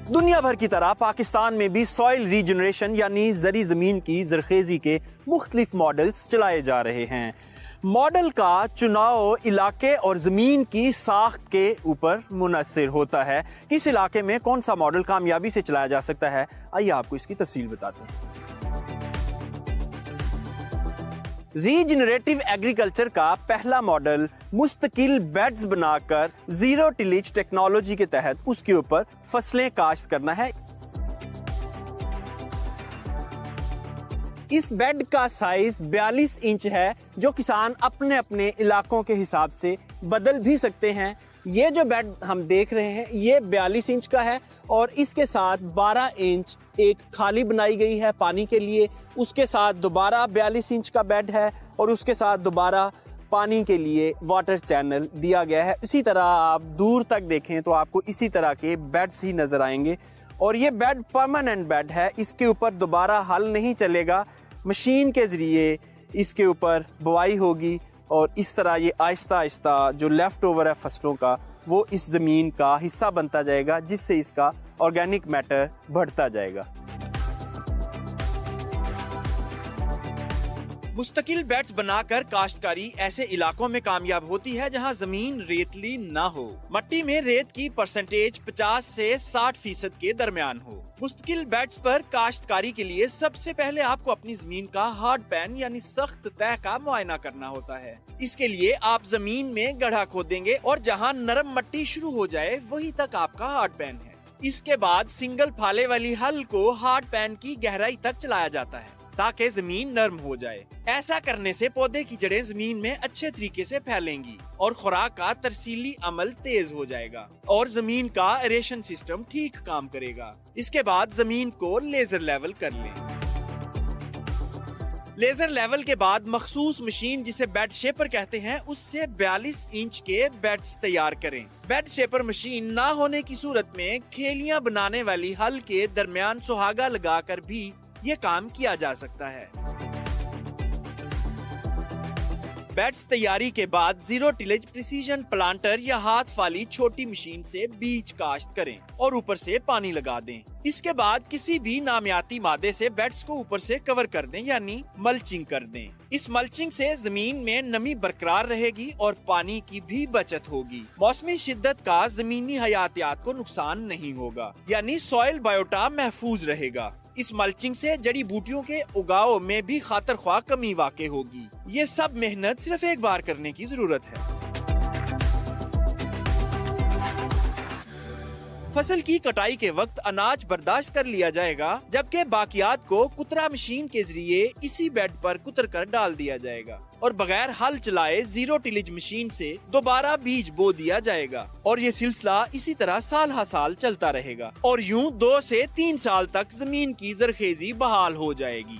दुनिया भर की तरह पाकिस्तान में भी सॉइल रीजनरेशन यानी जरी जमीन की जरखेजी के मुख्तलिफ मॉडल्स चलाए जा रहे हैं। मॉडल का चुनाव इलाके और ज़मीन की साख्त के ऊपर मुनहसर होता है। किस इलाके में कौन सा मॉडल कामयाबी से चलाया जा सकता है, आइए आपको इसकी तफसील बताते हैं। रीजनरेटिव एग्रीकल्चर का पहला मॉडल मुस्तकिल बेड्स बनाकर जीरो टिलेज टेक्नोलॉजी के तहत उसके ऊपर फसलें काश्त करना है। इस बेड का साइज 42 इंच है, जो किसान अपने अपने इलाकों के हिसाब से बदल भी सकते हैं। ये जो बेड हम देख रहे हैं ये 42 इंच का है और इसके साथ 12 इंच एक खाली बनाई गई है पानी के लिए। उसके साथ दोबारा 42 इंच का बेड है और उसके साथ दोबारा पानी के लिए वाटर चैनल दिया गया है। इसी तरह आप दूर तक देखें तो आपको इसी तरह के बेड्स ही नजर आएंगे और ये बेड परमानेंट बेड है। इसके ऊपर दोबारा हल नहीं चलेगा, मशीन के जरिए इसके ऊपर बुआई होगी और इस तरह ये आहिस्ता आहिस्ता जो लेफ्ट ओवर है फसलों का वो इस ज़मीन का हिस्सा बनता जाएगा, जिससे इसका ऑर्गेनिक मैटर बढ़ता जाएगा। मुस्तकिल बेड्स बनाकर काश्तकारी ऐसे इलाकों में कामयाब होती है जहां जमीन रेतली ना हो। मट्टी में रेत की परसेंटेज 50 से 60% के दरमियान हो। मुस्तकिल बेड्स पर काश्तकारी के लिए सबसे पहले आपको अपनी जमीन का हार्ड पैन यानी सख्त तह का मुआयना करना होता है। इसके लिए आप जमीन में गड्ढा खोदेंगे और जहां नरम मट्टी शुरू हो जाए वहीं तक आपका हार्ड पैन है। इसके बाद सिंगल फाले वाली हल को हार्ड पैन की गहराई तक चलाया जाता है ताकि जमीन नरम हो जाए। ऐसा करने से पौधे की जड़ें जमीन में अच्छे तरीके से फैलेंगी और खुराक का तरसीली अमल तेज हो जाएगा और जमीन का एरेशन सिस्टम ठीक काम करेगा। इसके बाद जमीन को लेजर लेवल कर लें। लेजर लेवल के बाद मखसूस मशीन जिसे बेड शेपर कहते हैं उससे 42 इंच के बेड्स तैयार करें। बेड शेपर मशीन ना होने की सूरत में खेलियां बनाने वाली हल के दरमियान सुहागा लगाकर भी ये काम किया जा सकता है। बेड्स तैयारी के बाद जीरो टिलेज प्रिसीजन प्लांटर या हाथ वाली छोटी मशीन से बीज काश्त करें और ऊपर से पानी लगा दें। इसके बाद किसी भी नामियाती मादे से बेड्स को ऊपर से कवर कर दें यानी मल्चिंग कर दें। इस मल्चिंग से जमीन में नमी बरकरार रहेगी और पानी की भी बचत होगी। मौसमी शिद्दत का जमीनी हयातियात को नुकसान नहीं होगा यानी सॉइल बायोटा महफूज रहेगा। इस मल्चिंग से जड़ी बूटियों के उगाव में भी खातर ख्वाह कमी वाक़ई होगी। ये सब मेहनत सिर्फ एक बार करने की जरूरत है। फसल की कटाई के वक्त अनाज बर्दाश्त कर लिया जाएगा, जबकि बाकियात को कुतरा मशीन के जरिए इसी बेड पर कुतर कर डाल दिया जाएगा और बगैर हल चलाए जीरो टिलेज मशीन से दोबारा बीज बो दिया जाएगा और ये सिलसिला इसी तरह साल हर साल चलता रहेगा और यूं 2 से 3 साल तक जमीन की जरखेजी बहाल हो जाएगी।